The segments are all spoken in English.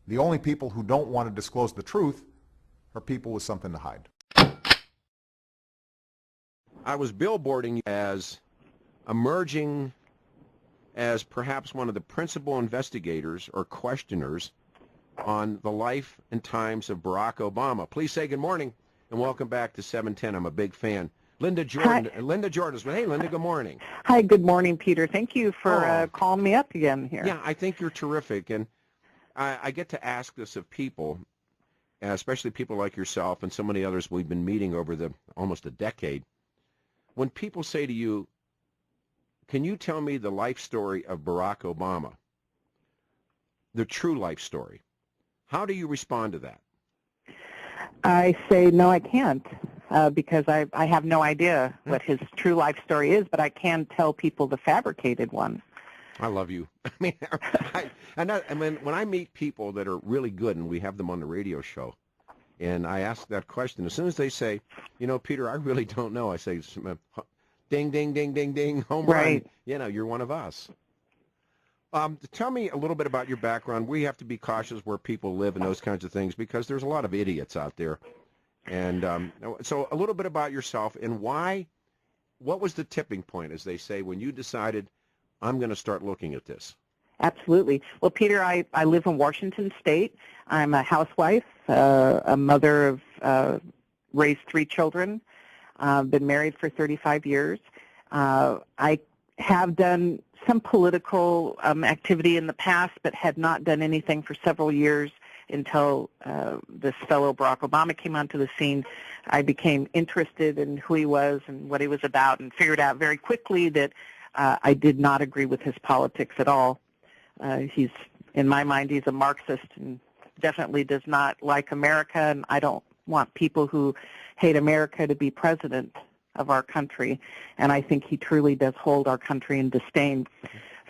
The only people who don't want to disclose the truth are people with something to hide. I was billboarding as emerging as perhaps one of the principal investigators or questioners on the life and times of Barack Obama. Please say good morning and welcome back to 710. I'm a big fan. Linda Jordan. Hi. Linda Jordan. Hey, Linda, good morning. Hi, good morning, Peter. Thank you for calling me up again here. Yeah, I think you're terrific, and I get to ask this of people, especially people like yourself and so many others we've been meeting over the almost a decade. When people say to you, can you tell me the life story of Barack Obama, the true life story? How do you respond to that? I say, no, I can't, because I have no idea what his true life story is, but I can tell people the fabricated one. I love you. I mean, when I meet people that are really good, and we have them on the radio show, and I ask that question, as soon as they say, you know, Peter, I really don't know, I say, ding, ding, ding, ding, ding, home Right. run. You know, you're one of us. Tell me a little bit about your background. We have to be cautious where people live and those kinds of things because there's a lot of idiots out there. And so a little bit about yourself and what was the tipping point, as they say, when you decided, I'm going to start looking at this? Absolutely. Well, Peter, I live in Washington State. I'm a housewife, a mother of raised 3 children. Been married for 35 years. I have done some political activity in the past, but had not done anything for several years until this fellow Barack Obama came onto the scene. I became interested in who he was and what he was about and figured out very quickly that I did not agree with his politics at all. In my mind, he's a Marxist and definitely does not like America, and I don't want people who hate America to be president of our country, and I think he truly does hold our country in disdain.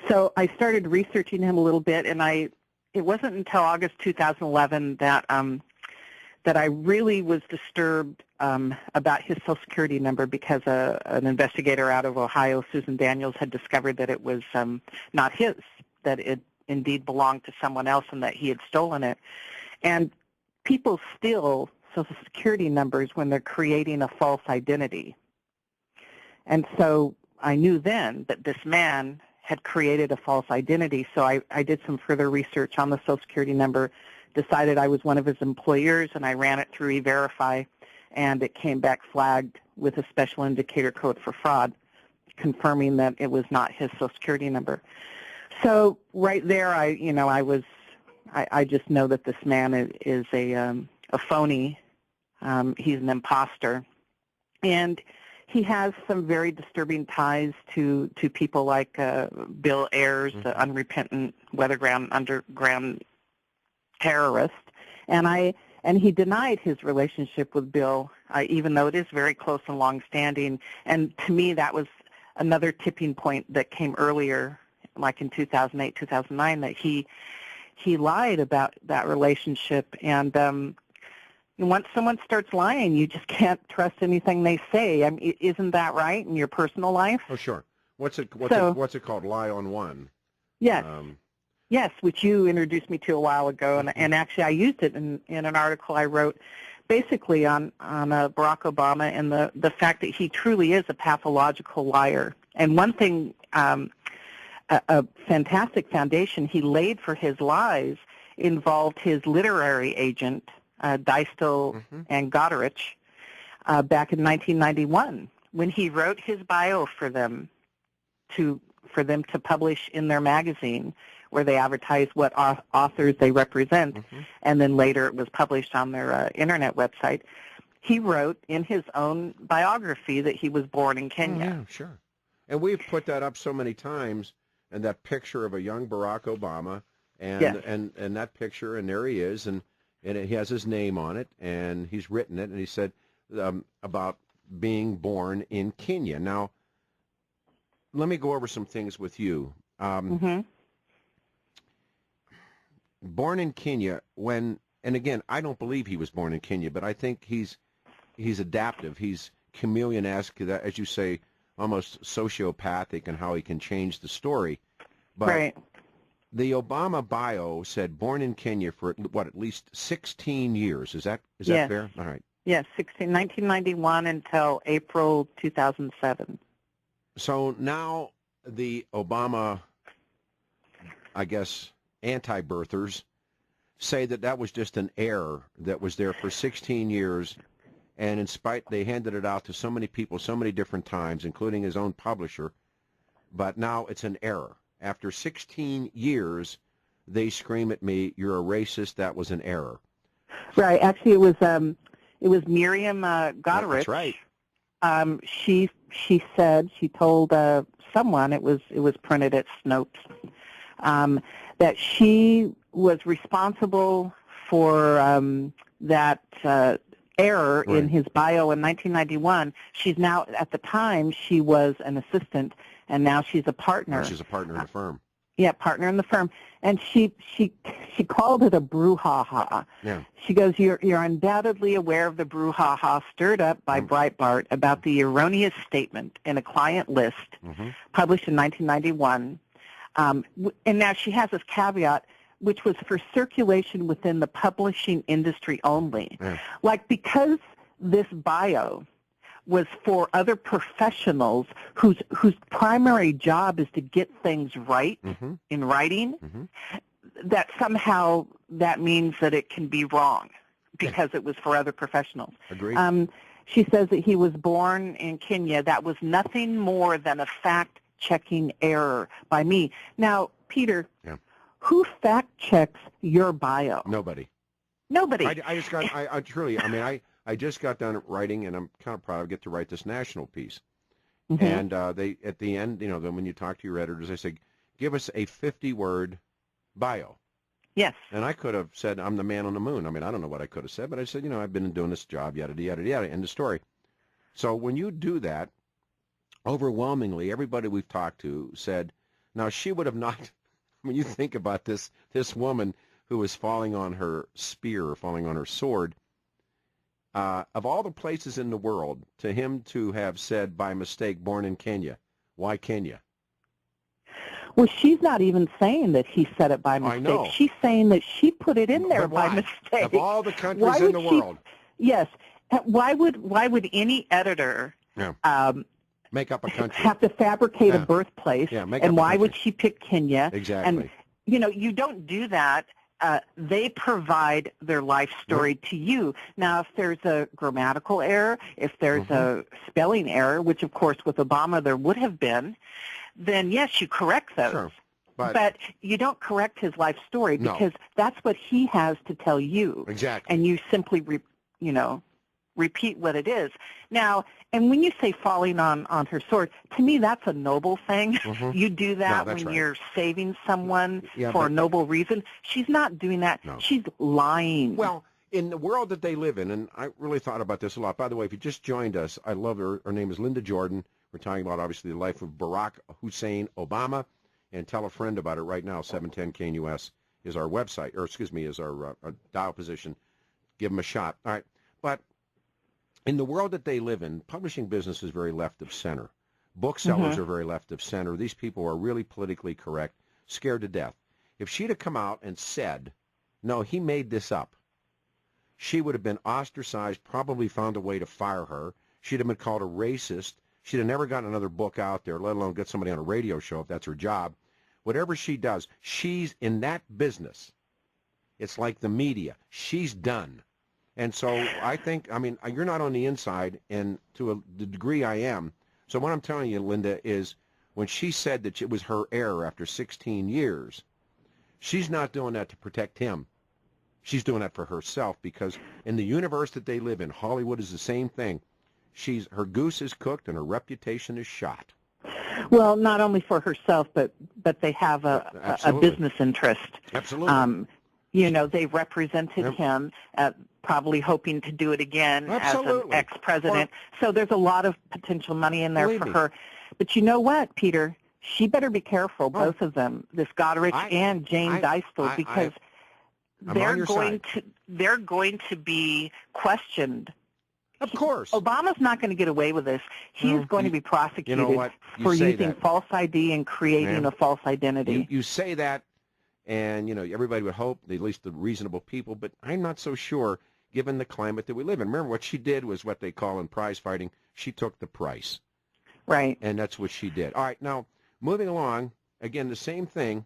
So I started researching him a little bit, and it wasn't until August 2011 that I really was disturbed about his Social Security number because an investigator out of Ohio, Susan Daniels, had discovered that it was not his, that it indeed belonged to someone else and that he had stolen it. And people steal Social Security numbers when they're creating a false identity. And so I knew then that this man had created a false identity, so I did some further research on the Social Security number, decided I was one of his employers, and I ran it through E-Verify, and it came back flagged with a special indicator code for fraud, confirming that it was not his Social Security number. So right there, I just know that this man is a phony. He's an imposter, and he has some very disturbing ties to people like Bill Ayers, the unrepentant weatherground underground terrorist, and he denied his relationship with Bill, even though it is very close and long-standing. And to me, that was another tipping point that came earlier, like in 2008, 2009, that he lied about that relationship. And once someone starts lying, you just can't trust anything they say. I mean, isn't that right in your personal life? Oh, sure. What's it called? Lie on one. Yes. Yes, which you introduced me to a while ago, and actually I used it in an article I wrote basically on Barack Obama and the fact that he truly is a pathological liar. And one thing, a fantastic foundation he laid for his lies involved his literary agent, Dystel and Goderich, back in 1991 when he wrote his bio for them to publish in their magazine, where they advertise what authors they represent, and then later it was published on their internet website. He wrote in his own biography that he was born in Kenya. Oh, yeah, sure. And we've put that up so many times, and that picture of a young Barack Obama, and Yes. and that picture, and there he is, and he has his name on it, and he's written it, and he said about being born in Kenya. Now, let me go over some things with you. Born in Kenya, and again, I don't believe he was born in Kenya, but I think he's adaptive. He's chameleon-esque, as you say, almost sociopathic in how he can change the story. But Right. The Obama bio said born in Kenya for, what, at least 16 years. Is that Yes. fair? All right. Yes, 1991 until April 2007. So now the Obama, I guess, anti-birthers say that that was just an error that was there for 16 years, and in spite, they handed it out to so many people so many different times, including his own publisher, but now it's an error. After 16 years, they scream at me, "You're a racist, that was an error." Right. Actually, it was Miriam Goderich. That's right. She said, she told someone, it was printed at Snopes, that she was responsible for that error Right. in his bio in 1991. She's now, at the time, she was an assistant, and now she's a partner. Now she's a partner in the firm. Yeah, partner in the firm. And she called it a brouhaha. Yeah. She goes, you're undoubtedly aware of the brouhaha stirred up by Breitbart about the erroneous statement in a client list published in 1991. And now she has this caveat, which was for circulation within the publishing industry only. Yeah. Like, because this bio was for other professionals whose primary job is to get things right in writing, that somehow that means that it can be wrong because it was for other professionals. Agreed. She says that he was born in Kenya. That was nothing more than a fact-checking error by me. Now, Peter, who fact-checks your bio? Nobody. Nobody. I just got, I truly, I mean, I just got done writing, and I'm kind of proud I get to write this national piece. And they, at the end, you know, then when you talk to your editors, they say, give us a 50-word bio. Yes. And I could have said, I'm the man on the moon. I mean, I don't know what I could have said, but I said, you know, I've been doing this job, yada, yada, yada, end of story. So when you do that, overwhelmingly, everybody we've talked to said, now she would have not, when you think about this woman who is falling on her spear, or falling on her sword, of all the places in the world, to him to have said by mistake, born in Kenya, why Kenya? Well, she's not even saying that he said it by mistake. I know. She's saying that she put it in there But why? by mistake. Of all the countries in the world. Yes. Why would any editor make up a country? have to fabricate a birthplace? Yeah, make up and a why country. would she pick Kenya? Exactly. And, you know, you don't do that. They provide their life story to you. Now, if there's a grammatical error, if there's a spelling error, which, of course, with Obama there would have been, then, yes, you correct those. Sure. But you don't correct his life story No. because that's what he has to tell you. Exactly. And you simply, repeat what it is. Now, and when you say falling on her sword, to me that's a noble thing. You do that when you're saving someone for a noble reason. She's not doing that. No. She's lying. Well, in the world that they live in, and I really thought about this a lot. By the way, if you just joined us, I love her. Her name is Linda Jordan. We're talking about, obviously, the life of Barack Hussein Obama. And tell a friend about it right now. 710 KNUS is our website, or excuse me, is our dial position. Give them a shot. All right. But in the world that they live in, publishing business is very left of center. Booksellers are very left of center. These people are really politically correct, scared to death. If she'd have come out and said, no, he made this up, she would have been ostracized, probably found a way to fire her. She'd have been called a racist. She'd have never gotten another book out there, let alone get somebody on a radio show if that's her job. Whatever she does, she's in that business. It's like the media. She's done. And so I think, I mean, you're not on the inside, and to the degree I am. So what I'm telling you, Linda, is when she said that it was her error after 16 years, she's not doing that to protect him. She's doing that for herself, because in the universe that they live in, Hollywood is the same thing. Her goose is cooked and her reputation is shot. Well, not only for herself, but they have a business interest. Absolutely. They represented him, probably hoping to do it again as an ex-president. So there's a lot of potential money in there for her. But you know what, Peter? She better be careful, both of them, this Goderich and Jane Dystel, because they're going to be questioned. Of course. Obama's not going to get away with this. He's going to be prosecuted for using false ID and creating a false identity. You say that, And, everybody would hope, at least the reasonable people, but I'm not so sure given the climate that we live in. Remember, what she did was what they call in prize fighting, she took the price. Right. And that's what she did. All right, now, moving along, again, the same thing,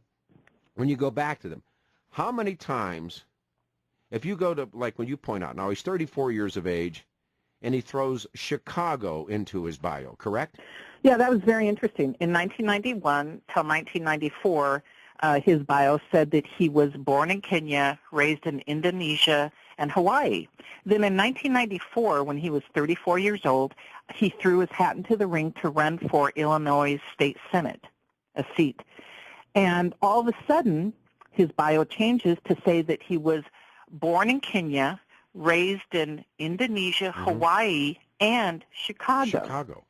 when you go back to them, how many times, if you go to, like when you point out, now he's 34 years of age, and he throws Chicago into his bio, correct? Yeah, that was very interesting. In 1991 till 1994, his bio said that he was born in Kenya, raised in Indonesia, and Hawaii. Then in 1994, when he was 34 years old, he threw his hat into the ring to run for Illinois State Senate, a seat. And all of a sudden, his bio changes to say that he was born in Kenya, raised in Indonesia, Hawaii, and Chicago.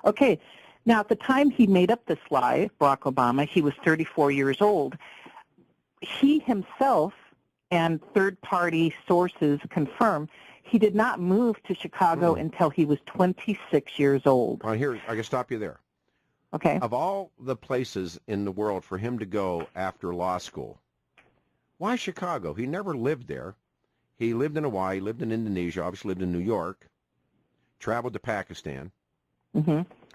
Okay. Now, at the time he made up this lie, Barack Obama, he was 34 years old. He himself and third-party sources confirm he did not move to Chicago until he was 26 years old. All right, here, I can stop you there. Okay. Of all the places in the world for him to go after law school, why Chicago? He never lived there. He lived in Hawaii, lived in Indonesia, obviously lived in New York, traveled to Pakistan,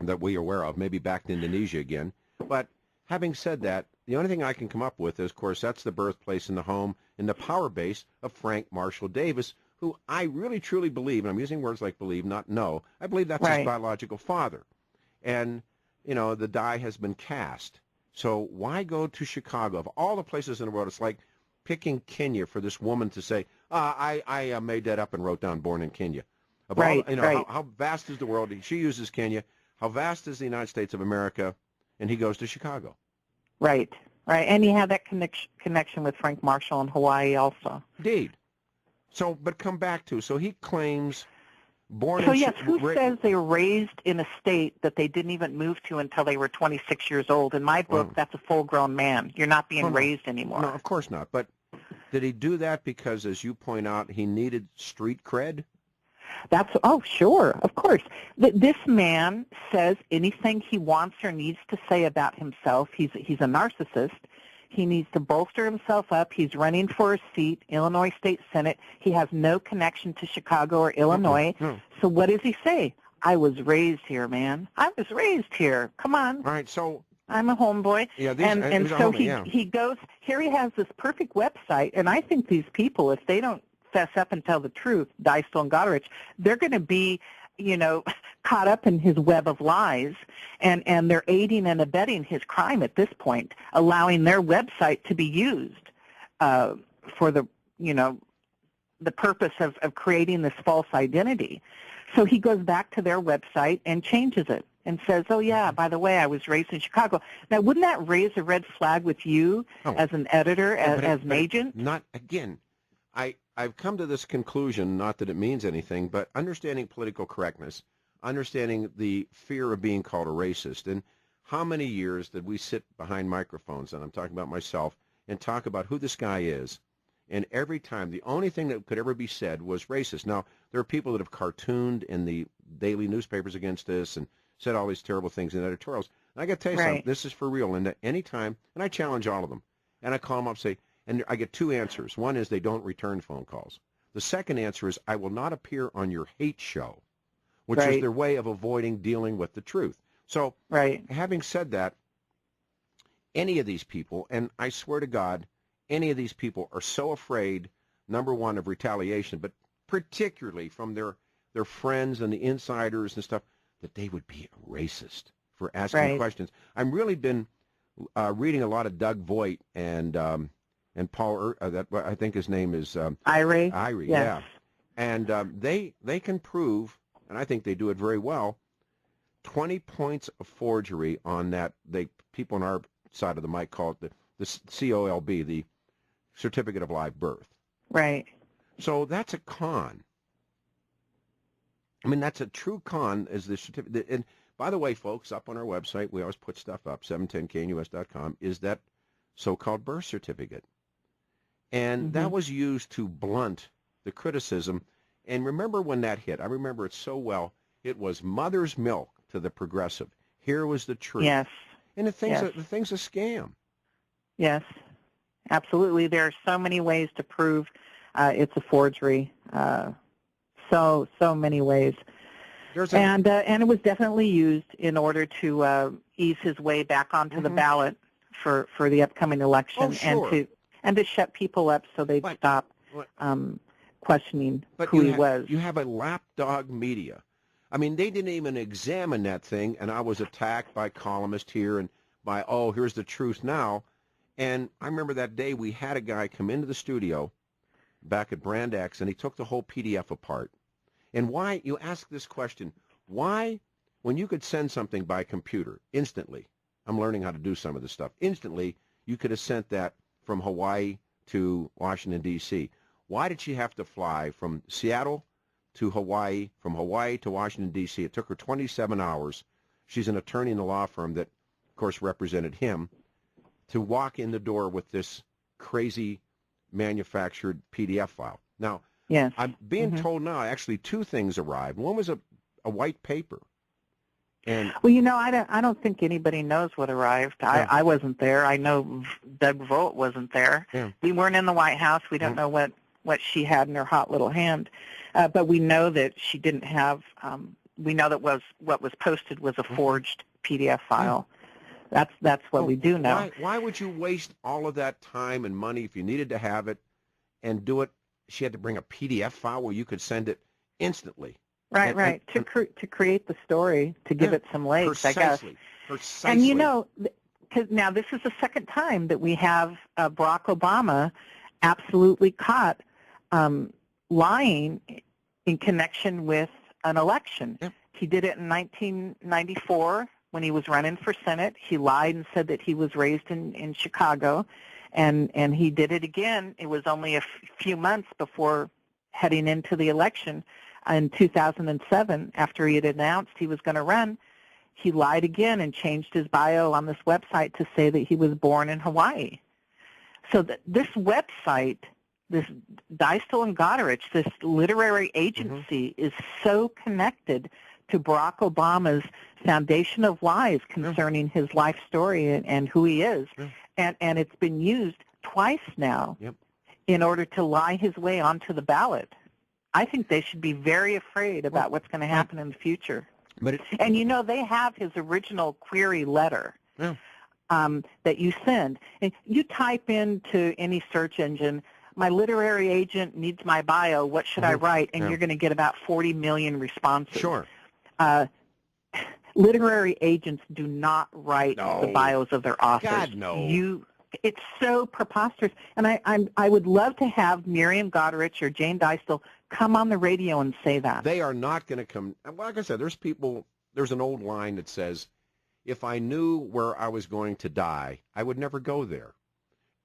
that we are aware of, maybe back to Indonesia again. But having said that, the only thing I can come up with is, of course, that's the birthplace and the home and the power base of Frank Marshall Davis, who I really truly believe, and I'm using words like believe, not know, I believe that's his biological father. And, the die has been cast. So why go to Chicago? Of all the places in the world, it's like picking Kenya for this woman to say, I made that up and wrote down born in Kenya. Of all, how vast is the world? She uses Kenya. How vast is the United States of America? And he goes to Chicago. Right. And he had that connection with Frank Marshall in Hawaii also. Indeed. So, but come back to, so he claims born so in... yes, who says they were raised in a state that they didn't even move to until they were 26 years old? In my book, that's a full-grown man. You're not being raised anymore. No, of course not. But did he do that because, as you point out, he needed street cred? Sure, of course. This man says anything he wants or needs to say about himself. He's a narcissist. He needs to bolster himself up. He's running for a seat, Illinois State Senate. He has no connection to Chicago or Illinois. So what does he say? I was raised here, man. I was raised here. Come on. All right, so... I'm a homeboy. Yeah, and so he goes, here he has this perfect website, and I think these people, if they don't fess up and tell the truth, Dysel and Goderich, they're going to be, caught up in his web of lies, and they're aiding and abetting his crime at this point, allowing their website to be used for the purpose of creating this false identity. So he goes back to their website and changes it and says, oh, yeah, by the way, I was raised in Chicago. Now, wouldn't that raise a red flag with you as an editor, as an agent? Not, again, I've come to this conclusion, not that it means anything, but understanding political correctness, understanding the fear of being called a racist, and how many years did we sit behind microphones, and I'm talking about myself, and talk about who this guy is, and every time the only thing that could ever be said was racist. Now, there are people that have cartooned in the daily newspapers against this and said all these terrible things in editorials. And I got to tell you something, this is for real, and at any time, and I challenge all of them, and I call them up and say, and I get two answers. One is they don't return phone calls. The second answer is I will not appear on your hate show, which is their way of avoiding dealing with the truth. So having said that, any of these people, and I swear to God, any of these people are so afraid, number one, of retaliation, but particularly from their friends and the insiders and stuff, that they would be a racist for asking questions. I've really been reading a lot of Doug Voigt and Paul, that I think his name is Irie, yeah. And they can prove, and I think they do it very well, 20 points of forgery on that. People on our side of the mic call it the COLB, the Certificate of Live Birth. Right. So that's a con. I mean, that's a true con, is the certificate. And by the way, folks, up on our website, we always put stuff up, 710knus.com, is that so-called birth certificate. And that was used to blunt the criticism. And remember when that hit? I remember it so well. It was mother's milk to the progressive. Here was the truth. Yes. And the thing's a scam. Yes. Absolutely. There are so many ways to prove it's a forgery. So many ways. And it was definitely used in order to ease his way back onto the ballot for the upcoming election, and to shut people up so they'd stop questioning who he was. You have a lapdog media. I mean, they didn't even examine that thing, and I was attacked by columnists here and by, oh, here's the truth now. And I remember that day we had a guy come into the studio back at Brand X, and he took the whole PDF apart. And why, you ask this question, why, when you could send something by computer instantly, I'm learning how to do some of this stuff, instantly you could have sent that from Hawaii to Washington, D.C. Why did she have to fly from Seattle to Hawaii, from Hawaii to Washington, D.C.? It took her 27 hours. She's an attorney in the law firm that, of course, represented him, to walk in the door with this crazy manufactured PDF file. Now, I'm being told now actually two things arrived. One was a white paper. And well, I don't think anybody knows what arrived. I wasn't there. I know Doug Volt wasn't there. Yeah. We weren't in the White House. We don't know what she had in her hot little hand. But we know that she didn't have, we know that what was posted was a forged PDF file. That's what we do know. Why would you waste all of that time and money if you needed to have it and do it? She had to bring a PDF file where you could send it instantly. Right. To create the story, to give it some legs, I guess. Precisely. And because now this is the second time that we have Barack Obama absolutely caught lying in connection with an election. Yeah. He did it in 1994 when he was running for Senate. He lied and said that he was raised in Chicago, and he did it again. It was only a few months before heading into the election in 2007, after he had announced he was going to run. He lied again and changed his bio on this website to say that he was born in Hawaii. So this website, this Dystel and Goderich, this literary agency, is so connected to Barack Obama's foundation of lies concerning his life story and who he is. And it's been used twice now in order to lie his way onto the ballot. I think they should be very afraid about what's going to happen in the future. And they have his original query letter that you send. And you type into any search engine, my literary agent needs my bio, what should I write? And you're going to get about 40 million responses. Sure. Literary agents do not write the bios of their authors. God, no. It's so preposterous. And I would love to have Miriam Goderich or Jane Dystel come on the radio and say that. They are not going to come. Like I said, there's an old line that says, if I knew where I was going to die, I would never go there.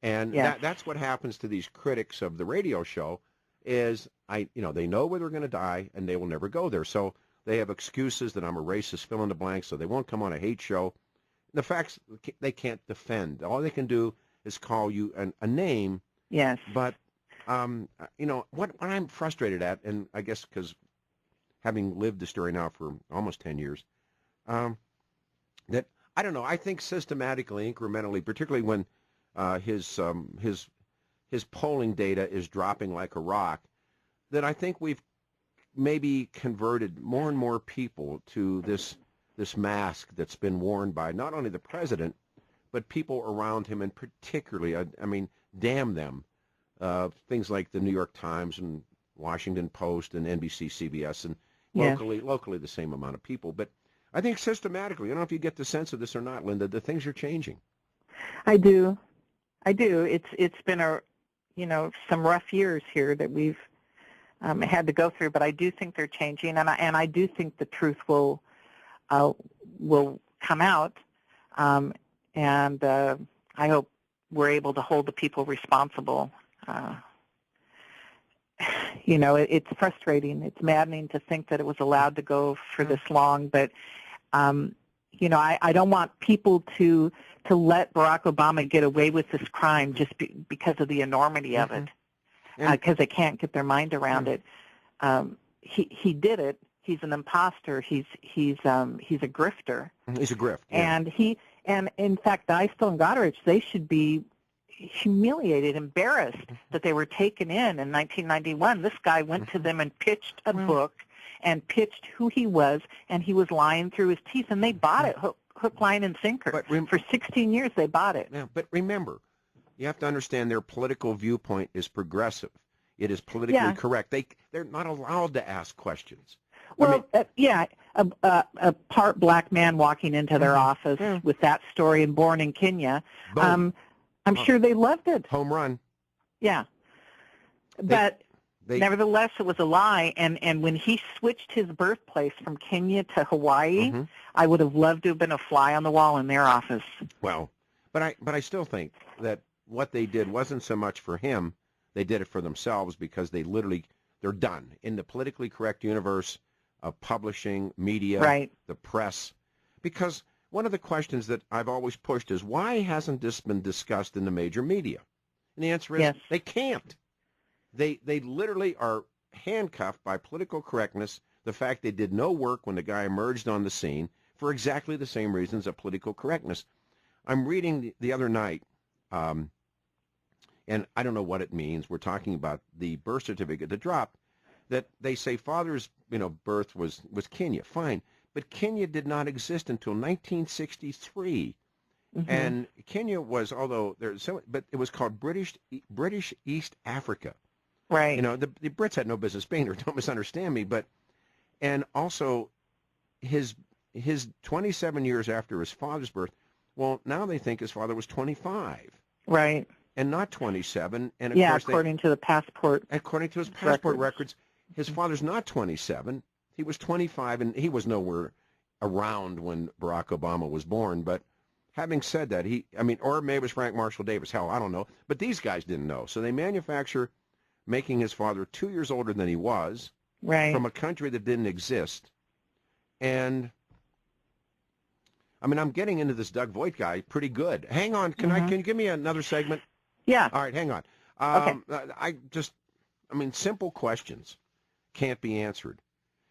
And that's what happens to these critics of the radio show is, they know where they're going to die, and they will never go there. So they have excuses that I'm a racist, fill in the blank, so they won't come on a hate show. The facts they can't defend. All they can do is call you a name. Yes. But, what I'm frustrated at, and I guess because having lived the story now for almost 10 years, that, I don't know, I think systematically, incrementally, particularly when his polling data is dropping like a rock, that I think we've maybe converted more and more people to this mask that's been worn by not only the president, but people around him, and particularly, I mean, damn them, things like the New York Times and Washington Post and NBC, CBS, and locally the same amount of people. But I think systematically, I don't know if you get the sense of this or not, Linda, the things are changing. I do. It's been some rough years here that we've had to go through, but I do think they're changing, and I do think the truth will come out, and I hope we're able to hold the people responsible. It's frustrating. It's maddening to think that it was allowed to go for this long, but I don't want people to let Barack Obama get away with this crime just because of the enormity of it, because they can't get their mind around it. He did it. He's an imposter. He's a grifter. He's a grift. Yeah. And in fact, Dystel and Goderich, they should be humiliated, embarrassed that they were taken in 1991. This guy went to them and pitched a book and pitched who he was, and he was lying through his teeth, and they bought it, hook, line, and sinker. But for 16 years, they bought it. Yeah, but remember, you have to understand their political viewpoint is progressive. It is politically correct. They're not allowed to ask questions. Well, a part black man walking into their office with that story and born in Kenya, I'm sure they loved it. Home run. Yeah. But nevertheless, it was a lie. And when he switched his birthplace from Kenya to Hawaii, I would have loved to have been a fly on the wall in their office. Well, but I still think that what they did wasn't so much for him. They did it for themselves because they're done. In the politically correct universe of publishing, media, the press. Because one of the questions that I've always pushed is, why hasn't this been discussed in the major media? And the answer is, they can't. They literally are handcuffed by political correctness, the fact they did no work when the guy emerged on the scene for exactly the same reasons of political correctness. I'm reading the other night, and I don't know what it means. We're talking about the birth certificate, the drop, that they say father's birth was Kenya. Fine. But Kenya did not exist until 1963. And Kenya was, but it was called British East Africa. Right. The Brits had no business being there. Don't misunderstand me. And also his 27 years after his father's birth, well, now they think his father was 25. Right. And not 27. And of course, according to the passport. According to his passport records, his father's not 27. He was 25, and he was nowhere around when Barack Obama was born. But having said that, or maybe it was Frank Marshall Davis. Hell, I don't know. But these guys didn't know. So they manufacture making his father 2 years older than he was, from a country that didn't exist. And I'm getting into this Doug Voigt guy pretty good. Hang on, can you give me another segment? Yeah. All right, hang on. Okay. Simple questions can't be answered.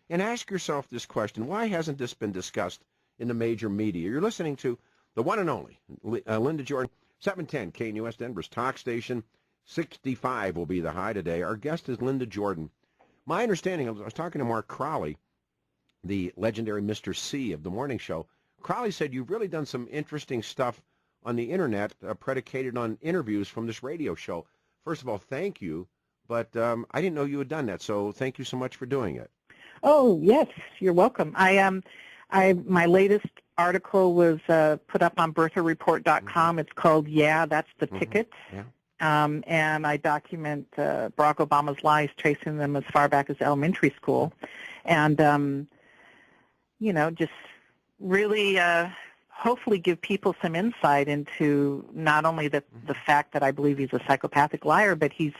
And ask yourself this question: why hasn't this been discussed in the major media? You're listening to the one and only Linda Jordan, 710 KNUS Denver's talk station. 65 will be the high today. Our guest is Linda Jordan. My understanding, I was talking to Mark Crowley, the legendary Mr. C of the morning show. Crowley said you've really done some interesting stuff on the internet predicated on interviews from this radio show. First of all, thank you, but I didn't know you had done that, so thank you so much for doing it. Oh, yes, you're welcome. My latest article was put up on birtherreport.com. It's called "Yeah, That's the Ticket." Yeah. And I document Barack Obama's lies, tracing them as far back as elementary school. And, just really hopefully give people some insight into not only the fact that I believe he's a psychopathic liar, but he's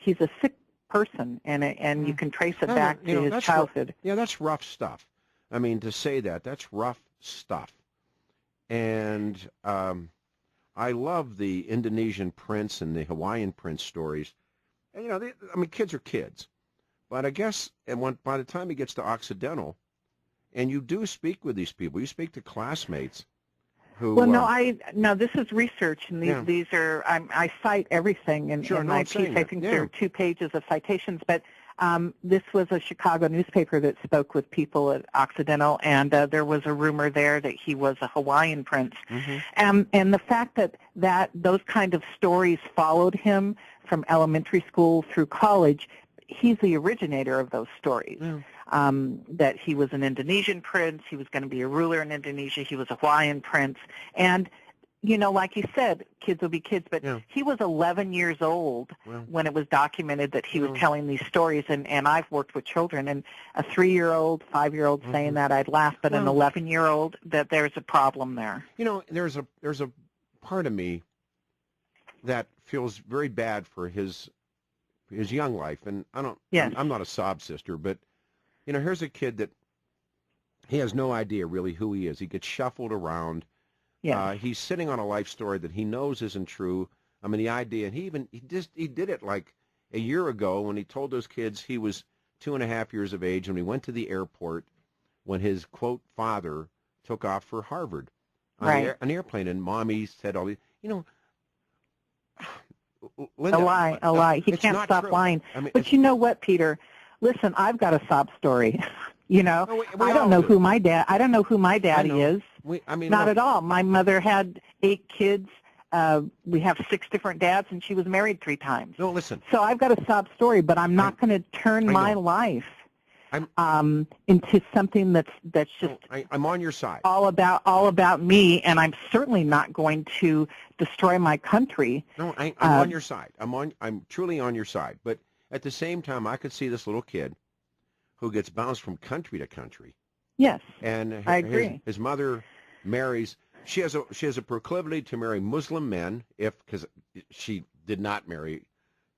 a sick person, and you can trace it back to his childhood. That's rough stuff. To say that's rough stuff. And I love the Indonesian prince and the Hawaiian prince stories. And, kids are kids. But I guess by the time he gets to Occidental, and you do speak with these people, you speak to classmates who... Well, no, this is research, and these are, I cite everything in my piece. I think there are 2 pages of citations, but this was a Chicago newspaper that spoke with people at Occidental, and there was a rumor there that he was a Hawaiian prince. And the fact that those kind of stories followed him from elementary school through college, he's the originator of those stories. That he was an Indonesian prince, he was going to be a ruler in Indonesia, he was a Hawaiian prince, and like you said, kids will be kids, but he was 11 years old when it was documented that he was telling these stories, and I've worked with children, and a 3-year-old, 5-year-old saying that, I'd laugh, but an 11-year-old, that there's a problem there. There's a part of me that feels very bad for his young life, and I'm not a sob sister, but here's a kid that he has no idea really who he is. He gets shuffled around. He's sitting on a life story that he knows isn't true. The idea, and he did it like a year ago when he told those kids he was 2.5 years of age when he went to the airport when his, quote, father took off for Harvard on an airplane, and mommy said all these, Linda, A lie. He it's can't not stop true. lying. I mean, But you know what, Peter? Listen, I've got a sob story. You know, no, we I all don't know do. who my dad. I don't know who my daddy know. is. I mean, Not look, at all. My mother had 8 kids. We have 6 different dads, and she was married 3 times. no, listen. So I've got a sob story, but I'm not going to turn my know. life I'm into something that's just I'm on your side. all about me, and I'm certainly not going to destroy my country. No, I'm on your side. I'm truly on your side. But at the same time, I could see this little kid who gets bounced from country to country. Yes, And I agree. His mother marries. She has a proclivity to marry Muslim men because she did not marry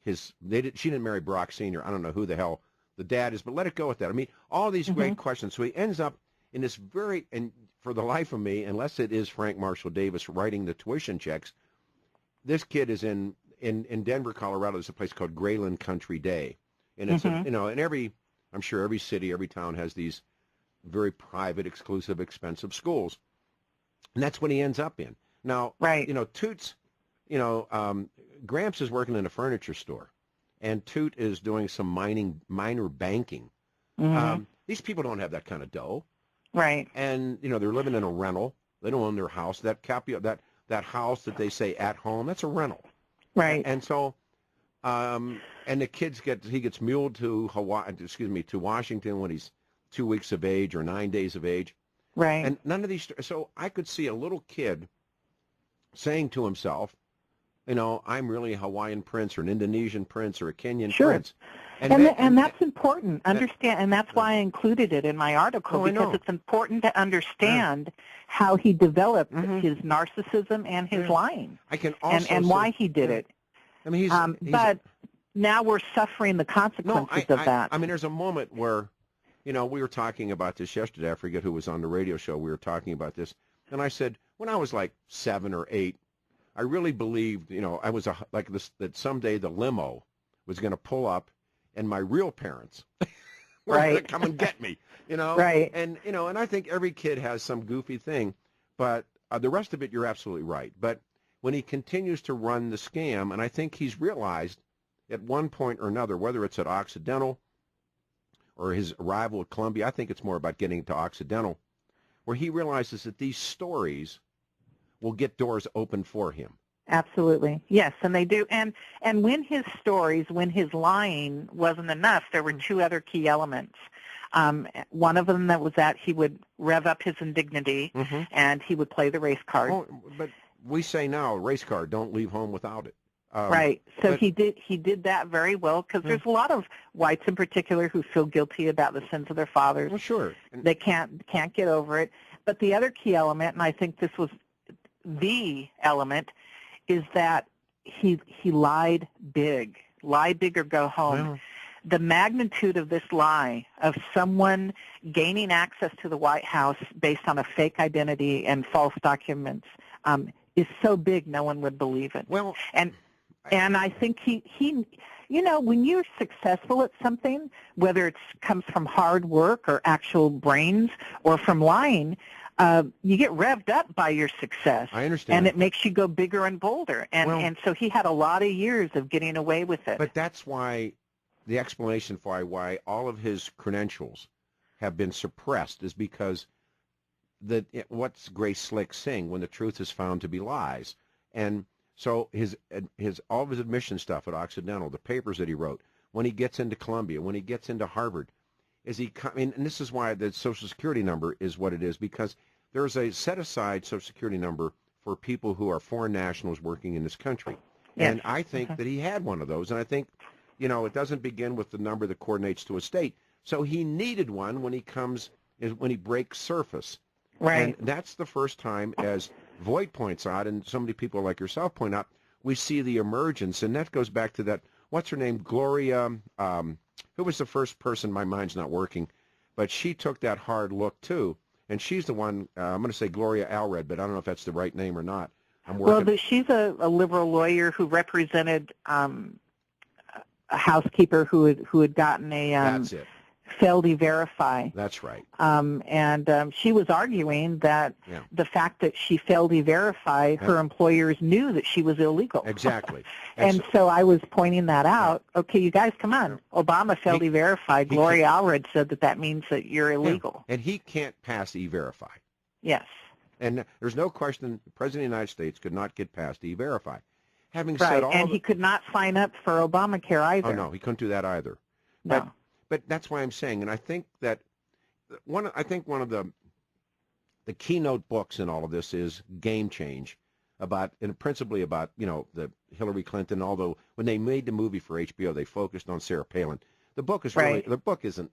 she didn't marry Barack Sr. I don't know who the hell the dad is, but let it go at that. I mean, all these great questions. So he ends up in this and for the life of me, unless it is Frank Marshall Davis writing the tuition checks, this kid is in Denver, Colorado. There's a place called Grayland Country Day, and it's I'm sure every city, every town has these very private, exclusive, expensive schools, and that's what he ends up in. Now, right. Toots, Gramps is working in a furniture store, and Toot is doing some minor banking. These people don't have that kind of dough, right? And they're living in a rental. They don't own their house. That house that they say at home, that's a rental, right? And so. And the he gets muled to to Washington when he's 2 weeks of age or 9 days of age. Right. And none of these, so I could see a little kid saying to himself, I'm really a Hawaiian prince or an Indonesian prince or a Kenyan prince. And that's important. Understand, and that's why I included it in my article, because it's important to understand how he developed his narcissism and his lying. I can also and why he did it. I mean, but now we're suffering the consequences of that. I mean, there's a moment where, we were talking about this yesterday. I forget who was on the radio show. We were talking about this. And I said, when I was like 7 or 8, I really believed, I was that someday the limo was going to pull up and my real parents were going to come and get me, Right. And, and I think every kid has some goofy thing. But the rest of it, you're absolutely right. But when he continues to run the scam, and I think he's realized at one point or another, whether it's at Occidental or his arrival at Columbia, I think it's more about getting to Occidental, where he realizes that these stories will get doors open for him. Absolutely. Yes, and they do. And when his lying wasn't enough, there were 2 other key elements. One of them that was that he would rev up his indignity, and he would play the race card. Oh, but we say now, race card, don't leave home without it. Right. So he did that very well, because there's a lot of whites in particular who feel guilty about the sins of their fathers. Well, sure. They can't get over it. But the other key element, and I think this was the element, is that he lied big. Lie big or go home. Well, the magnitude of this lie, of someone gaining access to the White House based on a fake identity and false documents, is so big no one would believe it. Well, and I think he when you're successful at something, whether it comes from hard work or actual brains or from lying, you get revved up by your success. I understand. And it makes you go bigger and bolder. And so he had a lot of years of getting away with it. But that's why the explanation for why all of his credentials have been suppressed is because what's Grace Slick saying, when the truth is found to be lies. And so all of his admission stuff at Occidental, the papers that he wrote, when he gets into Columbia, when he gets into Harvard, and this is why the Social Security number is what it is, because there's a set-aside Social Security number for people who are foreign nationals working in this country. Yes. And I think that he had one of those, and I think, it doesn't begin with the number that coordinates to a state. So he needed one when he breaks surface. Right. And that's the first time, as Voight points out, and so many people like yourself point out, we see the emergence, and that goes back to that, what's her name, Gloria, who was the first person, my mind's not working, but she took that hard look too, and she's the one, I'm going to say Gloria Allred, but I don't know if that's the right name or not. She's a liberal lawyer who represented a housekeeper who had gotten that's it. failed E-Verify. That's right. And she was arguing that Yeah. the fact that she failed E-Verify, her employers knew that she was illegal. Exactly. And so I was pointing that out. Okay, you guys, come on. Obama failed E-Verify. Gloria Allred said that means that you're illegal. And he can't pass E-Verify. Yes. And there's no question the President of the United States could not get past E-Verify. Having Right, said all and he could not sign up for Obamacare either. Oh, no, he couldn't do that either. No. But that's why I'm saying, and I think that one of the keynote books in all of this is Game Change, and principally about, the Hillary Clinton, although when they made the movie for HBO, they focused on Sarah Palin. The book is really, the book isn't,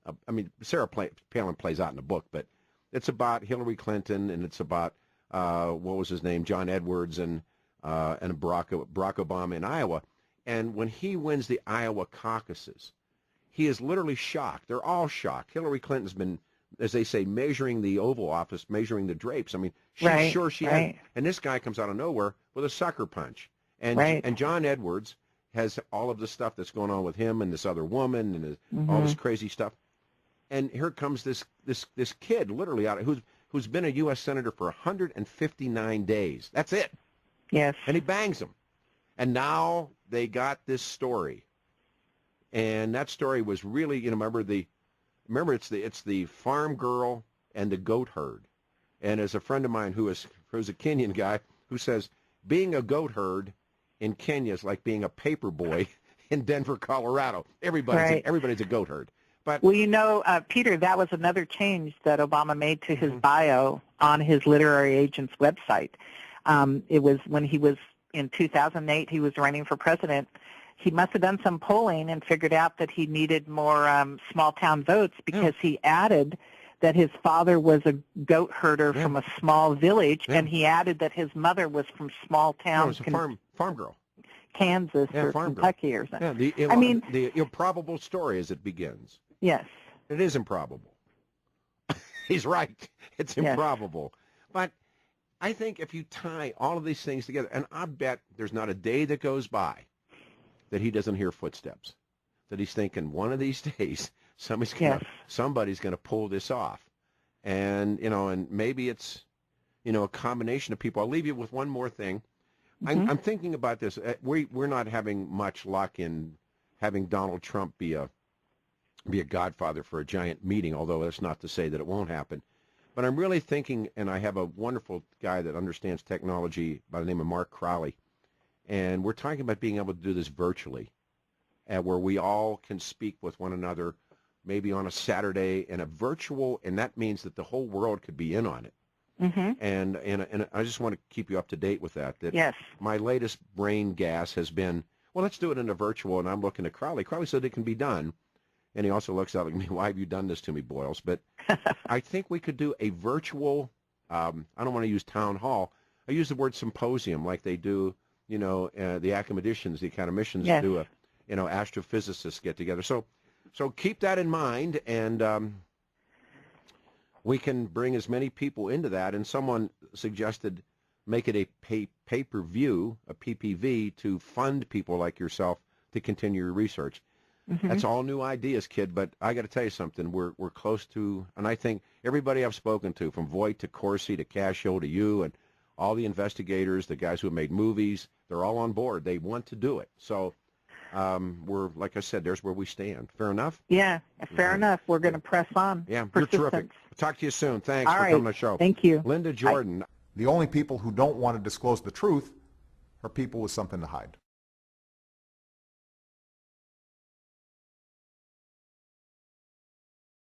Sarah Palin plays out in the book, but it's about Hillary Clinton, and it's about, what was his name, John Edwards, and Barack Obama in Iowa. And when he wins the Iowa caucuses, he is literally shocked. They're all shocked. Hillary Clinton's been, as they say, measuring the Oval Office, measuring the drapes. I mean, she's sure she had. And this guy comes out of nowhere with a sucker punch. And John Edwards has all of the stuff that's going on with him and this other woman and all this crazy stuff. And here comes this kid, literally out who's been a U.S. senator for 159 days. That's it. Yes. And he bangs him. And now they got this story. And that story was really, remember it's the farm girl and the goat herd. And as a friend of mine who's a Kenyan guy who says, being a goat herd in Kenya is like being a paper boy in Denver, Colorado. Everybody's a goat herd. But well, Peter, that was another change that Obama made to his bio on his literary agent's website. It was when he was in 2008, he was running for president. He must have done some polling and figured out that he needed more small-town votes because he added that his father was a goat herder from a small village, and he added that his mother was from small-town it was a farm girl. Kansas or Kentucky or something. The improbable story as it begins. Yes. It is improbable. He's right. It's improbable. But I think if you tie all of these things together, and I bet there's not a day that goes by that he doesn't hear footsteps, that he's thinking one of these days somebody's going to pull this off. And, and maybe it's, a combination of people. I'll leave you with one more thing. I'm thinking about this. We're not having much luck in having Donald Trump be a godfather for a giant meeting, although that's not to say that it won't happen. But I'm really thinking, and I have a wonderful guy that understands technology by the name of Mark Crowley, and we're talking about being able to do this virtually, where we all can speak with one another, maybe on a Saturday in a virtual, and that means that the whole world could be in on it. And I just want to keep you up to date with that. My latest brain gas has been, well, let's do it in a virtual, and I'm looking at Crowley. Crowley said it can be done. And he also looks out at me, why have you done this to me, Boyles? But I think we could do a virtual, I don't want to use town hall. I use the word symposium like they do, the academicians, the academicians do astrophysicists get together. So keep that in mind, and we can bring as many people into that. And someone suggested make it a pay-per-view, a PPV, to fund people like yourself to continue your research. That's all new ideas, kid, but I got to tell you something. We're close to, and I think everybody I've spoken to, from Voight to Corsi to Cascio to you, and all the investigators, the guys who have made movies, they're all on board. They want to do it. So we're, like I said, there's where we stand. Fair enough? Yeah, fair enough. We're going to press on. Yeah, you're terrific. Talk to you soon. Thanks for coming on the show. Thank you. Linda Jordan. The only people who don't want to disclose the truth are people with something to hide.